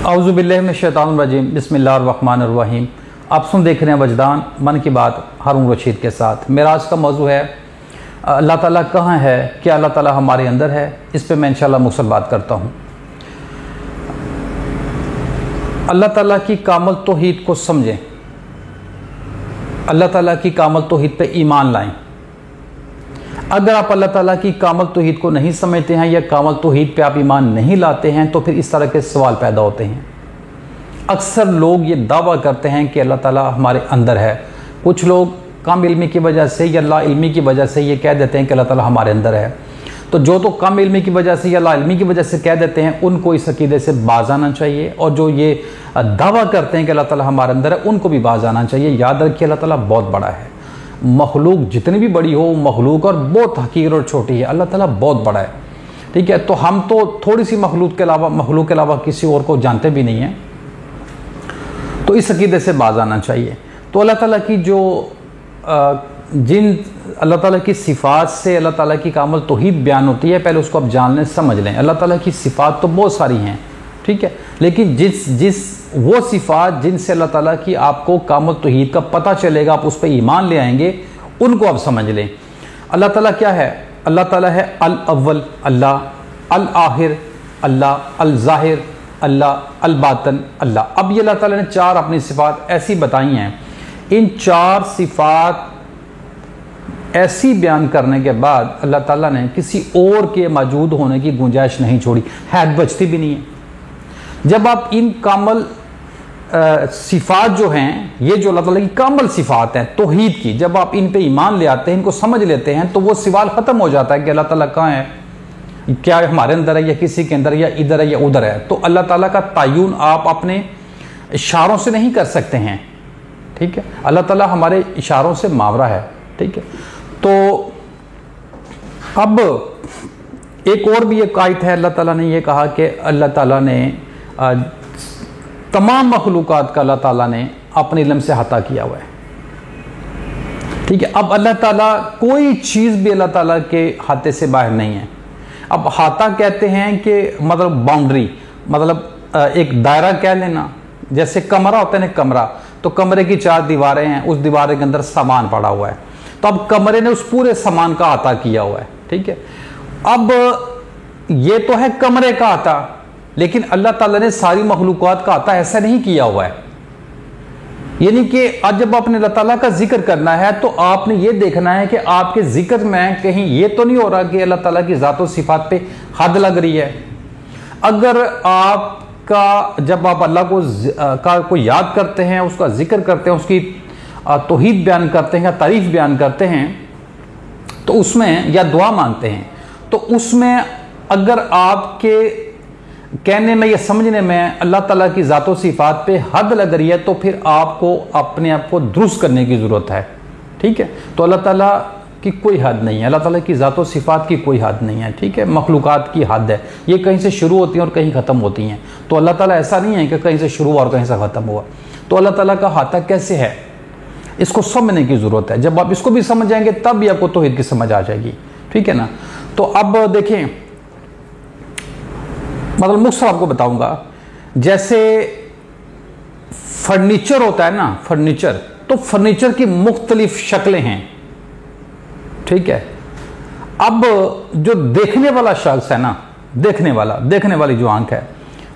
औज़ुबिल्लाहि मिनश्शैतानिर्रजीम बिस्मिल्लाहिर्रहमानिर्रहीम। आप देख रहे हैं वजदान मन की बात हारून रशीद के साथ। मेरा आज का मौजू है अल्लाह ताला कहाँ है, क्या अल्लाह ताला हमारे अंदर है। इस पे मैं इंशाअल्लाह मुफस्सल बात करता हूँ। अल्लाह ताला की कामल तौहीद को समझें, अल्लाह ताला की कामल तौहीद पे ईमान लाएं। अगर आप अल्लाह ताला की कामल तौहीद को नहीं समझते हैं या कामल तौहीद पे आप ईमान नहीं लाते हैं तो फिर इस तरह के सवाल पैदा होते हैं। अक्सर लोग ये दावा करते हैं कि अल्लाह ताला हमारे अंदर है। कुछ लोग कम इल्मी की वजह से या ला इल्मी की वजह से ये कह देते हैं कि अल्लाह ताला हमारे अंदर है। तो जो तो कम इल्मी की वजह से या ला इल्मी की वजह से कह देते हैं उनको इस अकीदे से बाज आना चाहिए, और जो ये दावा करते हैं कि अल्लाह ताला हमारे अंदर है उनको भी बाज आना चाहिए। याद रखिए अल्लाह ताला बहुत बड़ा है। मखलूक जितनी भी बड़ी हो मखलूक और बहुत हकीर और छोटी है, अल्लाह ताला बहुत बड़ा है। ठीक है, तो हम तो थोड़ी सी मखलूक के अलावा किसी और को जानते भी नहीं हैं, तो इस अकीदे से बाज आना चाहिए। तो अल्लाह ताला की जो जिन अल्लाह ताला की सिफ़ात से अल्लाह ताला की कामल तौहीद बयान होती है, पहले उसको आप जान लें, समझ लें। अल्लाह ताला की सिफ़ात तो बहुत सारी हैं, ठीक है, लेकिन जिस वो सिफ़ात जिनसे अल्लाह ताला की आपको कामल तौहीद का पता चलेगा, आप उस पर ईमान ले आएंगे, उनको आप समझ लें। अल्लाह ताला क्या है? अल्लाह ताला है अल अव्वल अल्लाह, अल आखिर अल्लाह, अल ज़ाहिर अल्लाह, अल बातन अल्लाह। अब ये अल्लाह ताला ने चार अपनी सिफ़ात ऐसी बताई हैं। इन चार सिफ़ात ऐसी बयान करने के बाद अल्लाह ताला ने किसी और के मौजूद होने की गुंजाइश नहीं छोड़ी, हैत बचती भी नहीं है। जब आप इन कामल सिफ़ात जो हैं, ये जो अल्लाह ताला की कामल सिफ़ात हैं तौहीद की, जब आप इन पे ईमान ले आते हैं, इनको समझ लेते हैं, तो वो सवाल ख़त्म हो जाता है कि अल्लाह ताला कहाँ है, क्या हमारे अंदर है या किसी के अंदर, या इधर है या उधर है। तो अल्लाह ताला का तयन आप अपने इशारों से नहीं कर सकते हैं, ठीक है। अल्लाह ताला हमारे इशारों से मावरा है, ठीक है। तो अब एक और भी एक आयत है, अल्लाह ताला ने यह कहा कि अल्लाह ताला ने तमाम मखलूक़ात का अल्लाह ताला ने अपने इल्म से अहाता किया हुआ है, ठीक है। अब अल्लाह ताला कोई चीज़ भी अल्लाह ताला के अहाते से बाहर नहीं है। अब अहाता कहते हैं कि मतलब बाउंड्री, मतलब एक दायरा कह लेना। जैसे कमरा होता है ना, कमरा, तो कमरे की चार दीवारें हैं, उस दीवार के अंदर सामान पड़ा हुआ है, तो अब कमरे ने उस पूरे सामान का अहाता किया हुआ है, ठीक है। अब ये तो है कमरे का अहाता, लेकिन अल्लाह ताला ने सारी मखलूक़ात का अहाता ऐसा नहीं किया हुआ है। यानी कि आज जब आपने अल्लाह ताला का जिक्र करना है तो आपने ये देखना है कि आपके जिक्र में कहीं ये तो नहीं हो रहा कि अल्लाह ताला की ज़ात और सिफ़ात पे हद लग रही है। अगर आपका जब आप अल्लाह को याद करते हैं, उसका जिक्र करते हैं, उसकी तौहीद बयान करते हैं या तारीफ़ बयान करते हैं, तो उसमें या दुआ मांगते हैं, तो उसमें अगर आपके कहने में या समझने में अल्लाह ताला की ज़ात व सिफ़ात पे हद लग रही है, तो फिर आपको अपने आप को दुरुस्त करने की ज़रूरत है, ठीक है। तो अल्लाह ताला की कोई हद नहीं है, अल्लाह ताला की ज़ात व सिफ़ात की कोई हद नहीं है, ठीक है। मखलूक़ात की हद है, ये कहीं से शुरू होती हैं और कहीं ख़त्म होती हैं। तो अल्लाह ताला ऐसा नहीं है कि कहीं से शुरू हुआ और कहीं से ख़त्म हुआ। तो अल्लाह ताला का अहाता कैसे है, इसको समझने की ज़रूरत है। जब आप इसको भी समझ जाएंगे तब भी आपको तौहीद की समझ आ जाएगी, ठीक है ना। तो अब देखें, मतलब मुख्तसर आपको बताऊंगा, जैसे फर्नीचर होता है ना, फर्नीचर, तो फर्नीचर की मुख्तलिफ शक्लें हैं, ठीक है। अब जो देखने वाला शख्स है ना, देखने वाली जो आंख है,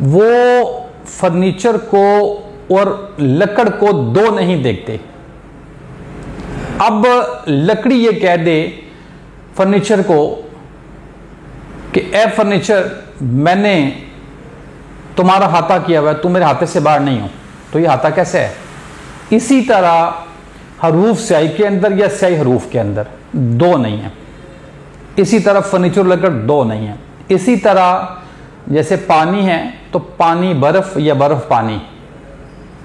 वो फर्नीचर को और लकड़ को दो नहीं देखते। अब लकड़ी ये कह दे फर्नीचर को कि ए फर्नीचर, मैंने तुम्हारा अहाता किया हुआ है, तुम मेरे हाथे से बाहर नहीं हो, तो ये अहाता कैसे है। इसी तरह हरूफ स्याही के अंदर या स्याही हरूफ के अंदर दो नहीं है। इसी तरह फर्नीचर लकड़ दो नहीं है। इसी तरह जैसे पानी है तो पानी बर्फ या बर्फ पानी,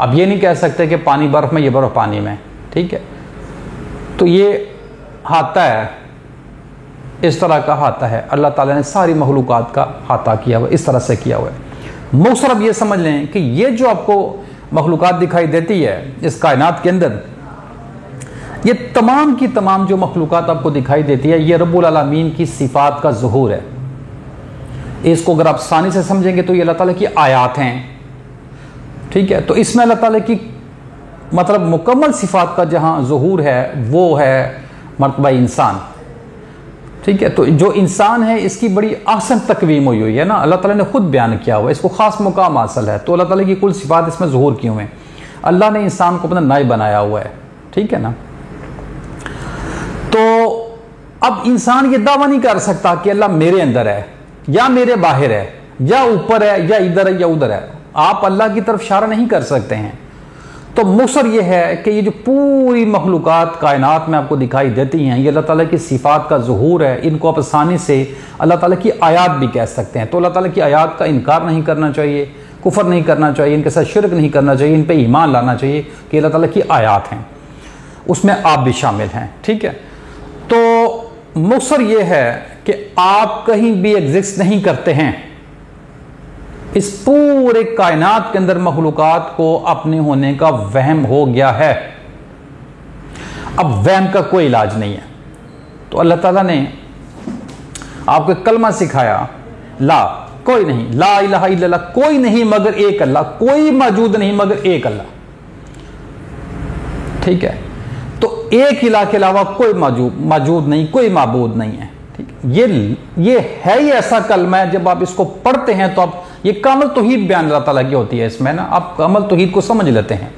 अब ये नहीं कह सकते कि पानी बर्फ में, ये बर्फ पानी में, ठीक है। तो ये अहाता है, इस तरह का अहाता है। अल्लाह ताला ने सारी मखलूक़ात का अहाता किया हुआ, इस तरह से किया हुआ है। मुख्तसर अब ये समझ लें कि ये जो आपको मखलूक़ात दिखाई देती है इस कायनात के अंदर, ये तमाम की तमाम जो मखलूक़ात आपको दिखाई देती है, ये रब्बुल आलमीन की सिफ़ात का ज़ुहूर है। इसको अगर आप आसानी से समझेंगे तो ये अल्लाह ताला की आयात हैं, ठीक है, तो इसमें अल्लाह ताला की मतलब मुकम्मल सिफात का जहां ज़ुहूर है वो है मर्तबा इंसान। ठीक है, तो जो इंसान है इसकी बड़ी आसन तकवीम हुई है ना, अल्लाह ताला ने खुद बयान किया हुआ है, इसको खास मुकाम हासिल है। तो अल्लाह ताला की कुल सिफात इसमें ज़ुहूर की हुई है। अल्लाह ने इंसान को अपना नायब बनाया हुआ है। ठीक है ना, तो अब इंसान ये दावा नहीं कर सकता कि अल्लाह मेरे अंदर है या मेरे बाहर है या ऊपर है या इधर है या उधर है। आप अल्लाह की तरफ इशारा नहीं कर सकते हैं। तो मुसर यह है कि ये जो पूरी मखलूक़ात कायनात में आपको दिखाई देती हैं, ये अल्लाह ताला की सिफात का ज़ुहूर है। इनको आप आसानी से अल्लाह ताला की आयात भी कह सकते हैं। तो अल्लाह ताला की आयात का इनकार नहीं करना चाहिए, कुफर नहीं करना चाहिए, इनके साथ शिरक नहीं करना चाहिए, इन पर ईमान लाना चाहिए कि अल्लाह ताला की आयात हैं, उसमें आप भी शामिल हैं। ठीक है, तो मुसर यह है कि आप कहीं भी एग्जिस्ट नहीं करते हैं। इस पूरे कायनात के अंदर मखलूक़ात को अपने होने का वहम हो गया है। अब वहम का कोई इलाज नहीं है। तो अल्लाह ताला ने आपको कलमा सिखाया, ला कोई नहीं, ला इलाहा इल्लल्लाह, कोई नहीं मगर एक अल्लाह, कोई मौजूद नहीं मगर एक अल्लाह। ठीक है, तो एक इलाह के अलावा कोई मौजूद नहीं, कोई माबूद नहीं है। ठीक है, ये है ही ऐसा कलमा है, जब आप इसको पढ़ते हैं तो आप ये कामल तौहीद बयान अल्लाह ताला की होती है। इसमें ना आप कामल तौहीद को समझ लेते हैं।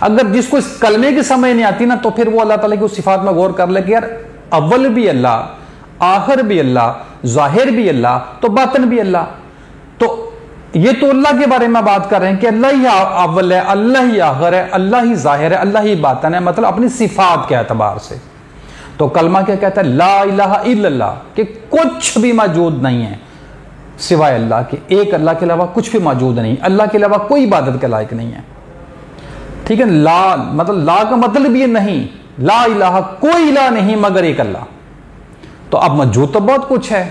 अगर जिसको इस कलमे की समझ नहीं आती ना, तो फिर वो अल्लाह ताला की उस सिफात में गौर कर ले कि यार अव्वल भी अल्लाह, आखिर भी अल्लाह, ज़ाहिर भी अल्लाह, तो बातिन भी अल्लाह। तो ये तो अल्लाह के बारे में बात कर रहे हैं कि अल्लाह ही अव्वल है, अल्लाह ही आखिर है, अल्लाह ही ज़ाहिर है, अल्लाह ही बातिन है, मतलब अपनी सिफात के एतबार से। तो कलमा क्या कहता है? ला इलाहा इल्लल्लाह, कि कुछ भी मौजूद नहीं है सिवाय अल्लाह के, एक अल्लाह के अलावा कुछ भी मौजूद नहीं, अल्लाह के अलावा कोई इबादत के लायक नहीं है। ठीक है, ला मतलब ला का मतलब ये नहीं, ला इलाहा, कोई इलाह नहीं मगर एक अल्लाह। तो अब मौजूद तो बहुत कुछ है,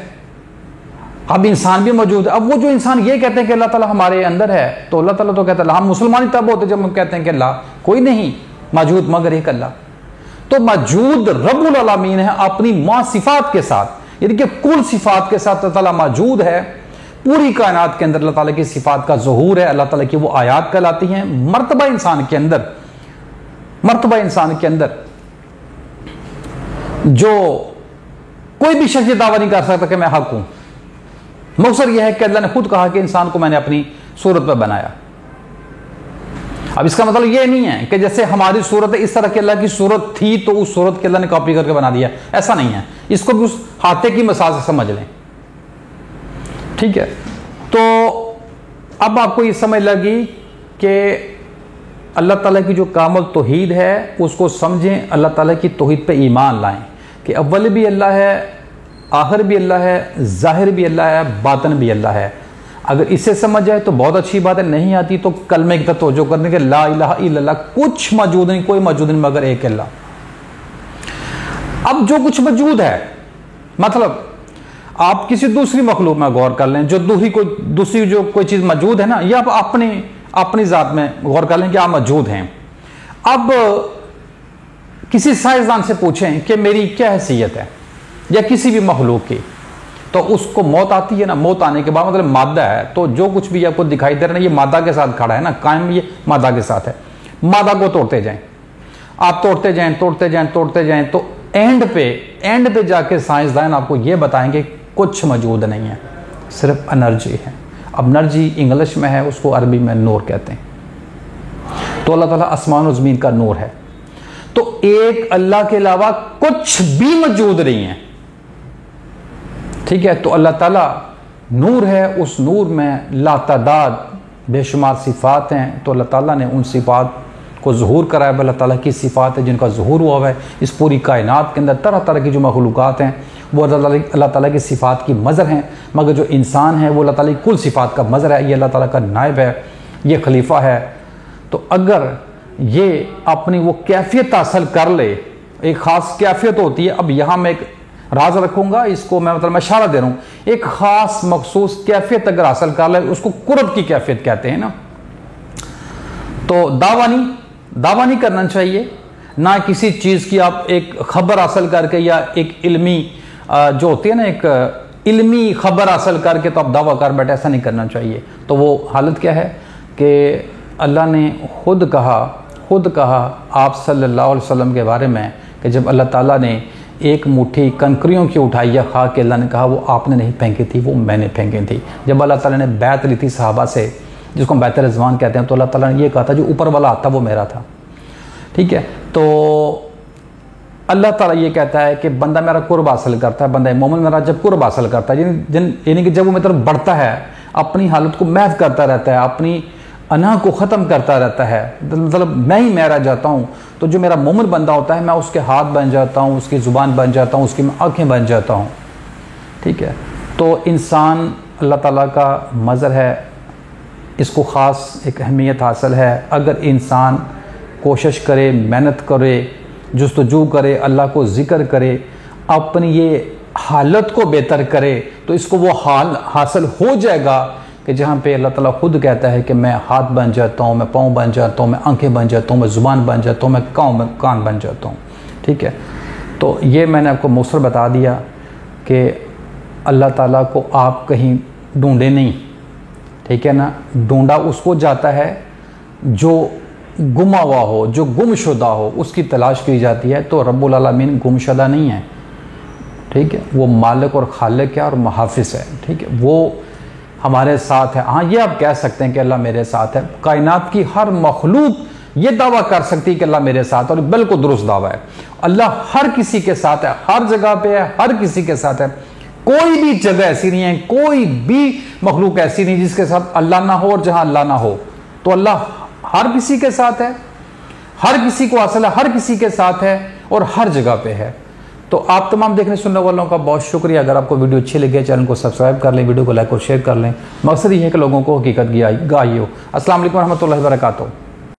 अब इंसान भी मौजूद है। अब वो जो इंसान ये कहते हैं कि अल्लाह ताला हमारे अंदर है, तो अल्लाह ताला तो कहता है, हम मुसलमान ही तब होते जब हम कहते हैं कि अल्लाह कोई नहीं मौजूद मगर एक अल्लाह। तो मौजूद रब्बुल आलमीन है अपनी मा सिफात के साथ, यानी कि कुल सिफात के साथ अल्लाह ताला मौजूद है। पूरी कायनात के अंदर अल्लाह ताला की सिफात का ज़ुहूर है, अल्लाह ताला की वो आयात कहलाती हैं। मर्तबा इंसान के अंदर, मर्तबा इंसान के अंदर जो कोई भी शख्स दावा नहीं कर सकता कि मैं हक हूं। मकसद यह है कि अल्लाह ने खुद कहा कि इंसान को मैंने अपनी सूरत पर बनाया। अब इसका मतलब यह नहीं है कि जैसे हमारी सूरत है इस तरह की अल्लाह की सूरत थी तो उस सूरत के अल्लाह ने कॉपी करके बना दिया, ऐसा नहीं है। इसको भी उस हाथे की मिसाल से समझ लें। ठीक है, तो अब आपको ये समझ लगी कि अल्लाह ताला की जो कामल तौहीद है उसको समझें, अल्लाह ताला की तौहीद पे ईमान लाएं कि अव्वल भी अल्लाह है, आखिर भी अल्लाह है, ज़ाहिर भी अल्लाह है, बातिन भी अल्लाह है। अगर इससे समझ जाए तो बहुत अच्छी बात है, नहीं आती तो कलमे की तरफ तवज्जो करने के, ला इलाहा इल्लल्लाह, कुछ मौजूद नहीं, कोई मौजूद नहीं मगर एक अल्लाह। अब जो कुछ मौजूद है, मतलब आप किसी दूसरी मखलूक में गौर कर लें, जो दूसरी जो कोई चीज मौजूद है ना, या आप अपनी जात में गौर कर लें कि आप मौजूद हैं। अब किसी साइंसदान से पूछें कि मेरी क्या हैसियत है, या किसी भी मखलूक की, तो उसको मौत आती है ना, मौत आने के बाद मतलब मादा है, तो जो कुछ भी आपको दिखाई दे रहा है ना, ये मादा के साथ खड़ा है ना, कायम ये मादा के साथ है। मादा को तोड़ते जाएं, आप तोड़ते जाएं तोड़ते जाएं तोड़ते जाएं, तो एंड पे जाके साइंसदान आपको ये बताएंगे कुछ मौजूद नहीं है, सिर्फ एनर्जी है। अब एनर्जी इंग्लिश में है, उसको अरबी में नूर कहते हैं। तो अल्लाह ताला आसमान और ज़मीन का नूर है। तो एक अल्लाह के अलावा कुछ भी मौजूद नहीं है। ठीक है, तो अल्लाह ताला नूर है, उस नूर में लातादाद बेशुमार सिफात हैं। तो अल्लाह ताला ने उन सिफात को ज़ुहूर कराया। अल्लाह ताला की सिफात है जिनका ज़ुहूर हुआ है इस पूरी कायनात के अंदर। तरह तरह की जो मखलूक़ात हैं वो अल्लाह ताला की सिफात की मज़र हैं, मगर जो इंसान है वो अल्लाह ताला की कुल सिफात का मज़र है। ये अल्लाह ताला का नायब है, ये खलीफा है। तो अगर ये अपनी वो कैफियत हासिल कर ले, एक ख़ास कैफियत होती है। अब यहाँ मैं एक राज रखूँगा, इसको मैं मतलब मैं इशारा दे रहा हूँ, एक ख़ास मखसूस कैफियत अगर हासिल कर ले, उसको कुर्ब की कैफियत कहते हैं ना। तो दावा नहीं करना चाहिए, ना किसी चीज़ की आप एक खबर हासिल करके या एक इल्मी जो होती है ना, एक इल्मी खबर हासिल करके तो आप दावा कर बैठे, ऐसा नहीं करना चाहिए। तो वो हालत क्या है कि अल्लाह ने खुद कहा आप सल्लल्लाहु अलैहि वसल्लम के बारे में कि जब अल्लाह ताला ने एक मुट्ठी कंकरियों की उठाई या खाक के, अल्लाह ने कहा वो आपने नहीं फेंकी थी, वो मैंने फेंकी थी। जब अल्लाह ताला ने बैत ली थी सहाबा से, जिसको बैत रिज़वान कहते हैं, तो अल्लाह ताला ने ये कहा था जो ऊपर वाला आता वो मेरा था। ठीक है, तो अल्लाह ताला ये कहता है कि बंदा मेरा कुर्ब हासिल करता है, बंदा मोमिन मेरा जब कुर्ब हासिल करता है, यानी कि जब वो मेरी तरफ बढ़ता है, अपनी हालत को महव करता रहता है, अपनी अना को ख़त्म करता रहता है, मतलब मैं ही मैं रह जाता हूँ, तो जो मेरा मोमिन बंदा होता है मैं उसके हाथ बन जाता हूँ, उसकी ज़ुबान बन जाता हूँ, उसकी आँखें बन जाता हूँ। ठीक है, तो इंसान अल्लाह ताला का मज़र है, इसको ख़ास एक अहमियत हासिल है। अगर इंसान कोशिश करे, मेहनत करे, जुस्तजू करे, अल्लाह को ज़िक्र करे, अपनी ये हालत को बेहतर करे, तो इसको वो हाल हासिल हो जाएगा कि जहाँ पे अल्लाह ताला खुद कहता है कि मैं हाथ बन जाता हूँ, मैं पाँव बन जाता हूँ, मैं आंखें बन जाता हूँ, मैं ज़ुबान बन जाता हूँ, मैं कान बन जाता हूँ। ठीक है, तो ये मैंने आपको मुख्तसर बता दिया कि अल्लाह ताला को आप कहीं ढूंढे नहीं। ठीक है ना, ढूंढा उसको जाता है जो गुमा हुआ हो, जो गुमशुदा हो, उसकी तलाश की जाती है। तो रब्बुल आलमीन गुमशुदा नहीं है। ठीक है, वो मालिक और खालिक है और मुहाफिज है। ठीक है, वो हमारे साथ है। हाँ, ये आप कह सकते हैं कि अल्लाह मेरे साथ है। कायनात की हर मखलूक ये दावा कर सकती है कि अल्लाह मेरे साथ, और बिल्कुल दुरुस्त दावा है। अल्लाह हर किसी के साथ है, हर जगह पे है, हर किसी के साथ है। कोई भी जगह ऐसी नहीं है, कोई भी मखलूक ऐसी नहीं जिसके साथ अल्लाह ना हो और जहां अल्लाह ना हो। तो अल्लाह हर किसी के साथ है, हर किसी को हासिल है, हर किसी के साथ है और हर जगह पे है। तो आप तमाम देखने सुनने वालों का बहुत शुक्रिया। अगर आपको वीडियो अच्छी लगे, चैनल को सब्सक्राइब कर लें, वीडियो को लाइक और शेयर कर लें। मकसद ये है कि लोगों को हकीकत गाई हो। अस्सलाम वालेकुम रहमतुल्लाहि व बरकातहू।